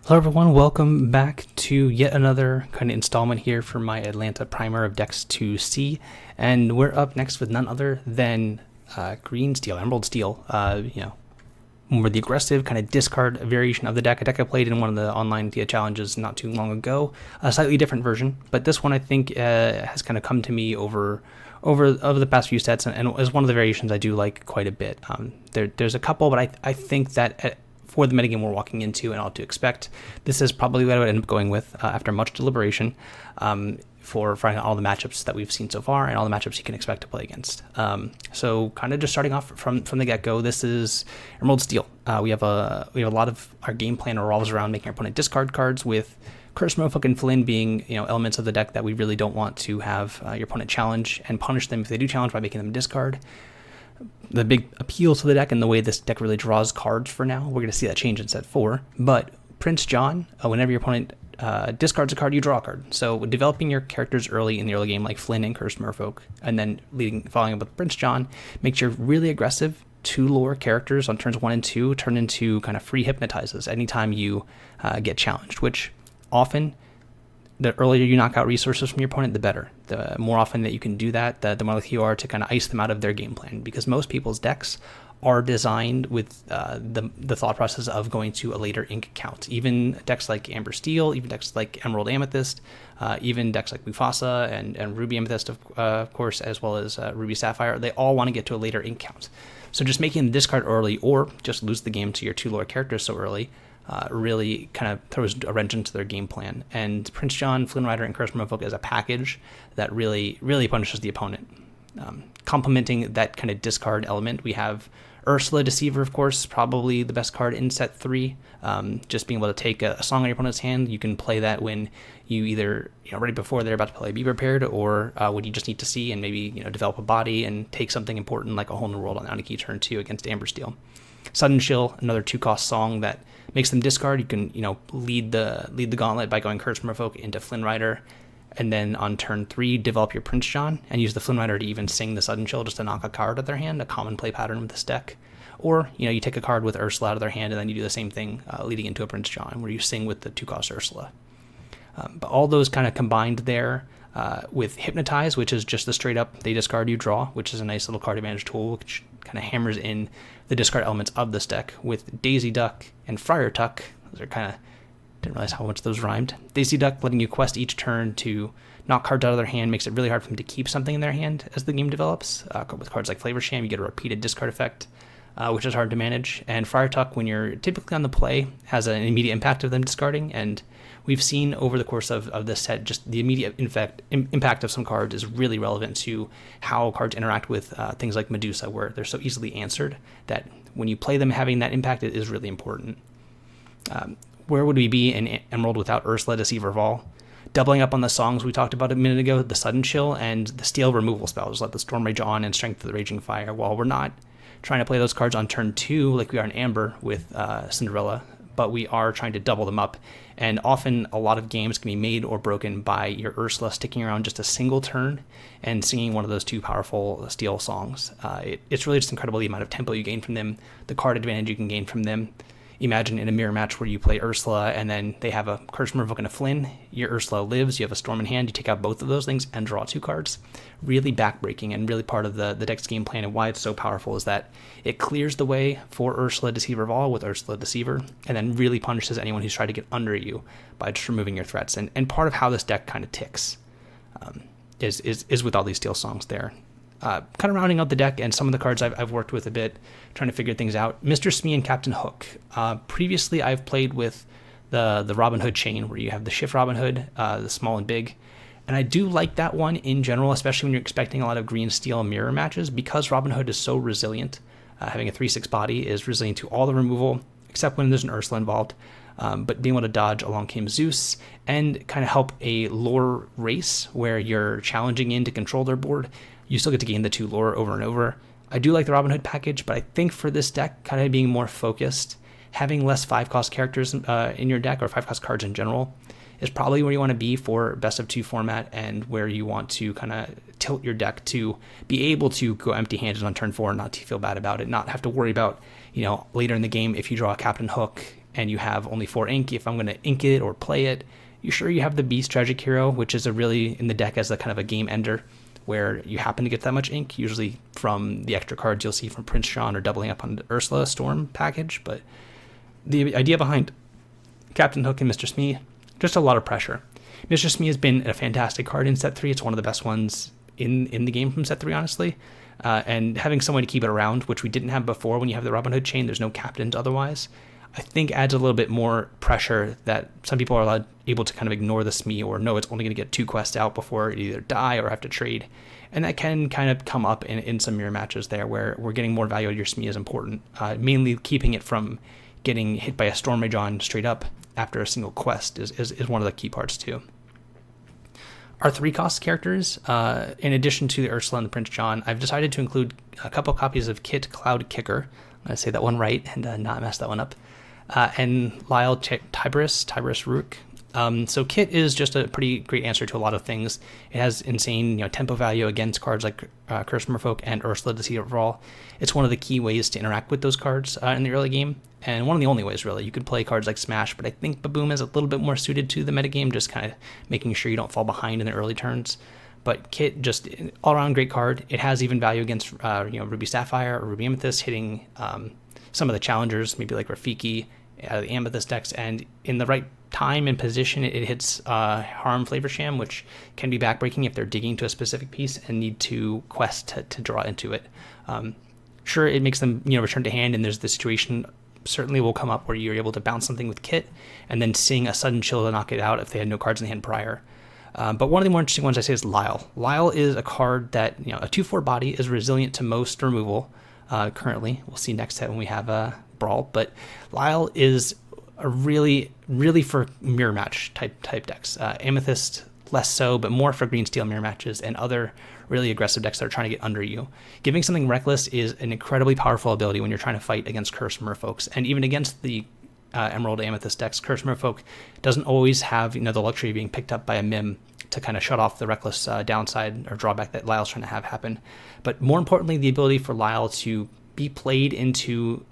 Hello everyone, welcome back to yet another kind of installment here for my Atlanta primer of decks to see, and we're up next with none other than Green Steel, Emerald Steel, more the aggressive kind of discard variation of the deck. A deck I played in one of the online Dia challenges not too long ago, a slightly different version, but this one I think has kind of come to me over the past few sets, and is one of the variations I do like quite a bit. There's a couple, but I think that for the metagame we're walking into and all to expect, this is probably what I would end up going with after much deliberation for all the matchups that we've seen so far and all the matchups you can expect to play against. So kind of just starting off from the get-go, this is Emerald Steel. We have a lot of our game plan revolves around making our opponent discard cards, with Curse, Merfolk, and Flynn being elements of the deck that we really don't want to have your opponent challenge, and punish them if they do challenge by making them discard. The big appeal to the deck and the way this deck really draws cards for now, we're going to see that change in set 4, but Prince John, whenever your opponent discards a card, you draw a card. So developing your characters early in the early game, like Flynn and Cursed Merfolk, and then following up with Prince John, makes your really aggressive 2 lore characters on turns 1 and 2 turn into kind of free hypnotizes anytime you get challenged, which often, the earlier you knock out resources from your opponent, the better. The more often that you can do that, the more likely you are to kind of ice them out of their game plan, because most people's decks are designed with the thought process of going to a later ink count. Even decks like Amber Steel, even decks like Emerald Amethyst, even decks like Mufasa and Ruby Amethyst, of course, as well as Ruby Sapphire, they all want to get to a later ink count. So just making the discard early, or just lose the game to your 2 lore characters so early, really kind of throws a wrench into their game plan. And Prince John, Flynn Rider, and Cursed Merfolk as a package that really, really punishes the opponent. Complementing that kind of discard element, we have Ursula Deceiver, of course, probably the best card in set 3. Just being able to take a song on your opponent's hand, you can play that when you either, right before they're about to play Be Prepared, or when you just need to see and maybe, develop a body and take something important like A Whole New World on Aniki turn 2 against Amber Steel. Sudden Chill, another 2-cost song that makes them discard. You can, lead the gauntlet by going Cursed Merfolk into Flynn Rider, and then on turn 3, develop your Prince John and use the Flynn Rider to even sing the Sudden Chill just to knock a card out of their hand, a common play pattern with this deck. Or, you take a card with Ursula out of their hand, and then you do the same thing leading into a Prince John, where you sing with the 2-cost Ursula. But all those kind of combined there with Hypnotize, which is just the straight up, they discard, you draw, which is a nice little card advantage tool, which kind of hammers in the discard elements of this deck, with Daisy Duck and Friar Tuck. Those are kind of, didn't realize how much those rhymed. Daisy Duck letting you quest each turn to knock cards out of their hand makes it really hard for them to keep something in their hand as the game develops. With cards like Flavor Sham, you get a repeated discard effect, which is hard to manage. And Friar Tuck, when you're typically on the play, has an immediate impact of them discarding, and we've seen over the course of this set, just the immediate impact of some cards is really relevant to how cards interact with things like Medusa, where they're so easily answered that when you play them, having that impact is really important. Where would we be in Emerald without Ursula Deceiver of All? Doubling up on the songs we talked about a minute ago, the Sudden Chill and the Steel removal spells like the Storm Rage On and Strength of the Raging Fire. While we're not trying to play those cards on turn 2 like we are in Amber with Cinderella, but we are trying to double them up. And often a lot of games can be made or broken by your Ursula sticking around just a single turn and singing one of those 2 powerful Steel songs. It's really just incredible the amount of tempo you gain from them, the card advantage you can gain from them. Imagine in a mirror match where you play Ursula and then they have a Cursed Merfolk and a Flynn. Your Ursula lives, you have a Storm in hand, you take out both of those things and draw 2 cards. Really backbreaking, and really part of the deck's game plan, and why it's so powerful is that it clears the way for Ursula Deceiver of All with Ursula Deceiver, and then really punishes anyone who's tried to get under you by just removing your threats. And part of how this deck kind of ticks is with all these Steel songs there. Kind of rounding out the deck and some of the cards I've worked with a bit, trying to figure things out. Mr. Smee and Captain Hook. Previously, I've played with the Robin Hood chain, where you have the Shift Robin Hood, the small and big. And I do like that one in general, especially when you're expecting a lot of green steel mirror matches, because Robin Hood is so resilient. Having a 3/6 body is resilient to all the removal, except when there's an Ursula involved. But being able to dodge Along Came Zeus and kind of help a lore race where you're challenging in to control their board, you still get to gain the 2 lore over and over. I do like the Robin Hood package, but I think for this deck, kind of being more focused, having less 5-cost characters in your deck, or 5-cost cards in general, is probably where you want to be for best of 2 format, and where you want to kind of tilt your deck to be able to go empty-handed on turn 4 and not to feel bad about it, not have to worry about, later in the game if you draw a Captain Hook and you have only 4 ink, if I'm going to ink it or play it, you have the Beast Tragic Hero, which is a really in the deck as a kind of a game ender, where you happen to get that much ink, usually from the extra cards you'll see from Prince John or doubling up on the Ursula Storm package. But the idea behind Captain Hook and Mr. Smee, just a lot of pressure. Mr. Smee has been a fantastic card in set 3. It's one of the best ones in the game from set 3, honestly. And having someone to keep it around, which we didn't have before when you have the Robin Hood chain, there's no captains otherwise, I think adds a little bit more pressure that some people are able to kind of ignore the Smee, or no, it's only going to get 2 quests out before it either die or have to trade. And that can kind of come up in some mirror matches there, where we're getting more value out of your Smee is important, mainly keeping it from getting hit by a Storm Rage on straight up after a single quest is one of the key parts too. Our 3-cost characters, in addition to the Ursula and the Prince John, I've decided to include a couple copies of Kit Cloud Kicker. I'm going to say that one right and not mess that one up. And Lyle Tiberius Rook. So Kit is just a pretty great answer to a lot of things. It has insane tempo value against cards like Curse Merfolk and Ursula Deceit Overall. It's one of the key ways to interact with those cards in the early game, and one of the only ways really. You could play cards like Smash, but I think Baboom is a little bit more suited to the metagame, just kind of making sure you don't fall behind in the early turns. But Kit, just all around great card. It has even value against Ruby Sapphire or Ruby Amethyst, hitting some of the challengers, maybe like Rafiki out of the Amethyst decks, and in the right time and position, it hits Harm Flavor Sham, which can be backbreaking if they're digging to a specific piece and need to quest to draw into it. Sure, it makes them return to hand, and there's the situation certainly will come up where you're able to bounce something with Kit and then seeing a sudden chill to knock it out if they had no cards in the hand prior. But one of the more interesting ones I say is Lyle. Lyle is a card that, a 2/4 body is resilient to most removal currently. We'll see next set when we have a Brawl, but Lyle is a really for mirror match type decks. Amethyst less so, but more for green steel mirror matches and other really aggressive decks that are trying to get under you. Giving something reckless is an incredibly powerful ability when you're trying to fight against Curse Merfolks, and even against the Emerald Amethyst decks. Curse Merfolk doesn't always have the luxury of being picked up by a Mim to kind of shut off the reckless downside or drawback that Lyle's trying to have happen. But more importantly, the ability for Lyle to be played into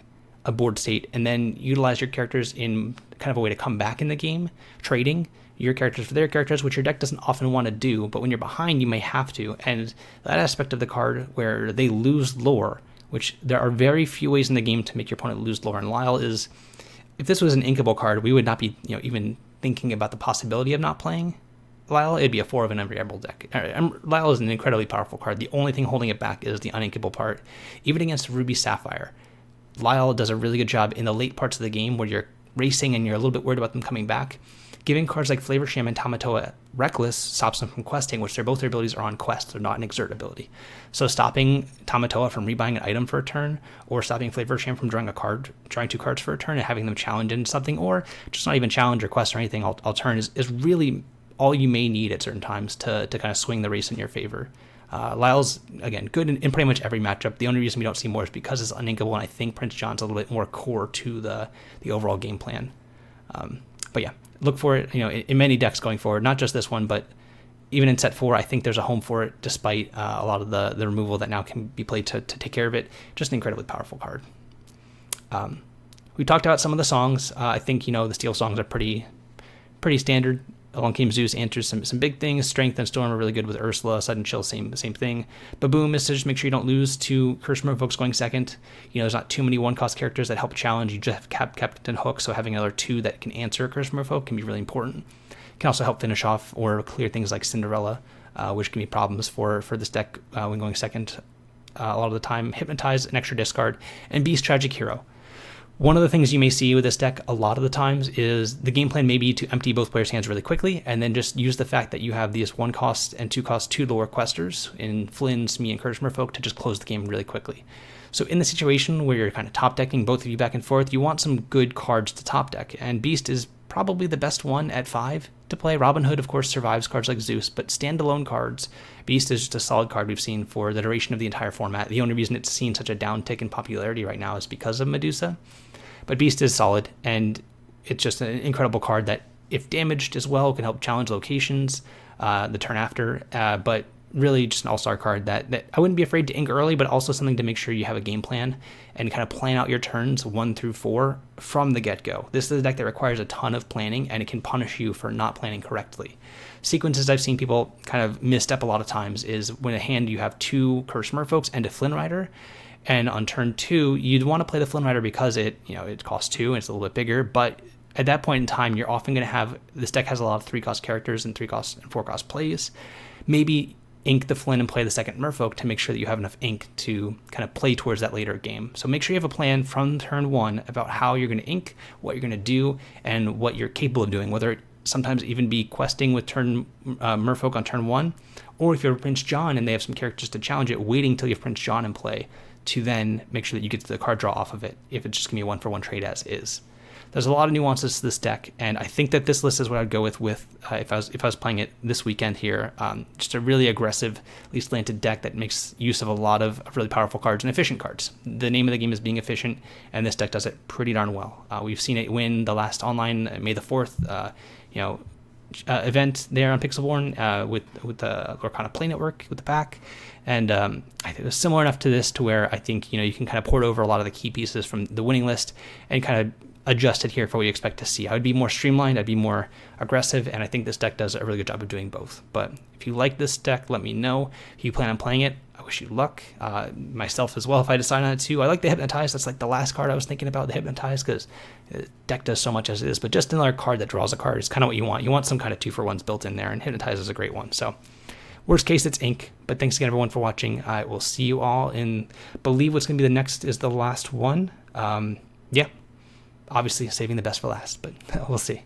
a board state and then utilize your characters in kind of a way to come back in the game, trading your characters for their characters, which your deck doesn't often want to do, but when you're behind, you may have to. And that aspect of the card where they lose lore, which there are very few ways in the game to make your opponent lose lore. And Lyle is, if this was an inkable card, we would not be even thinking about the possibility of not playing Lyle. It'd be a 4 of in every Emerald deck. Lyle is an incredibly powerful card. The only thing holding it back is the uninkable part. Even against Ruby Sapphire, Lyle does a really good job in the late parts of the game where you're racing and you're a little bit worried about them coming back. Giving cards like Flavor Sham and Tamatoa Reckless stops them from questing, which both their abilities are on quest. They're not an exert ability. So stopping Tamatoa from rebuying an item for a turn, or stopping Flavor Sham from drawing 2 cards for a turn and having them challenge into something, or just not even challenge or quest or anything, I'll turn is really all you may need at certain times to kind of swing the race in your favor. Lyle's, again, good in pretty much every matchup. The only reason we don't see more is because it's uninkable, and I think Prince John's a little bit more core to the overall game plan. But yeah, look for it in many decks going forward, not just this one, but even in set 4, I think there's a home for it, despite a lot of the removal that now can be played to take care of it. Just an incredibly powerful card. We talked about some of the songs. I think the Steel songs are pretty standard. Along Came Zeus answers some big things. Strength and Storm are really good with Ursula. Sudden Chill, same thing. Baboom is to just make sure you don't lose to Curse Merfolks going second. There's not too many 1-cost characters that help challenge. You just have Captain Hook, so having another 2 that can answer Curse Merfolk can be really important. Can also help finish off or clear things like Cinderella, which can be problems for this deck when going second a lot of the time. Hypnotize, an extra discard, and Beast Tragic Hero. One of the things you may see with this deck a lot of the times is the game plan may be to empty both players' hands really quickly and then just use the fact that you have these 1-cost and 2-cost 2 lore questers in Flynn, Smee, and Curse Merfolk to just close the game really quickly. So in the situation where you're kind of top decking both of you back and forth, you want some good cards to top deck, and Beast is probably the best one at 5 to play. Robin Hood, of course, survives cards like Zeus, but standalone cards, Beast is just a solid card we've seen for the duration of the entire format. The only reason it's seen such a downtick in popularity right now is because of Medusa. But Beast is solid, and it's just an incredible card that, if damaged as well, can help challenge locations the turn after. But really just an all-star card that I wouldn't be afraid to ink early, but also something to make sure you have a game plan and kind of plan out your turns 1 through 4 from the get-go. This is a deck that requires a ton of planning, and it can punish you for not planning correctly. Sequences I've seen people kind of misstep a lot of times is when a hand you have 2 Cursed Merfolks and a Flynn Rider, and on turn 2 you'd want to play the Flynn Rider because it costs 2 and it's a little bit bigger, but at that point in time you're often going to have, this deck has a lot of 3-cost characters and 3-cost and 4-cost plays. Maybe ink the Flynn and play the second Merfolk to make sure that you have enough ink to kind of play towards that later game. So make sure you have a plan from turn 1 about how you're going to ink, what you're going to do, and what you're capable of doing, whether it sometimes even be questing with turn Merfolk on turn 1, or if you're Prince John and they have some characters to challenge it, waiting till you have Prince John in play to then make sure that you get the card draw off of it, if it's just going to be a 1-for-1 trade as is. There's a lot of nuances to this deck, and I think that this list is what I'd go with if I was playing it this weekend here. Just a really aggressive, least slanted deck that makes use of a lot of really powerful cards and efficient cards. The name of the game is being efficient, and this deck does it pretty darn well. We've seen it win the last online May the 4th, event there on Pixelborn with the Lorcana Play Network with the pack. And I think it was similar enough to this to where I think you can kind of port over a lot of the key pieces from the winning list and kind of adjust it here for what you expect to see. I would be more streamlined, I'd be more aggressive, and I think this deck does a really good job of doing both. But if you like this deck, let me know. If you plan on playing it, I wish you luck. Myself as well, if I decide on it too. I like the Hypnotize. That's like the last card I was thinking about, the Hypnotize, because the deck does so much as it is. But just another card that draws a card is kind of what you want. You want some kind of 2-for-1s built in there, and Hypnotize is a great one. So worst case, it's ink. But thanks again, everyone, for watching. I will see you all in, believe what's going to be the next is the last one. Yeah. Obviously saving the best for last, but we'll see.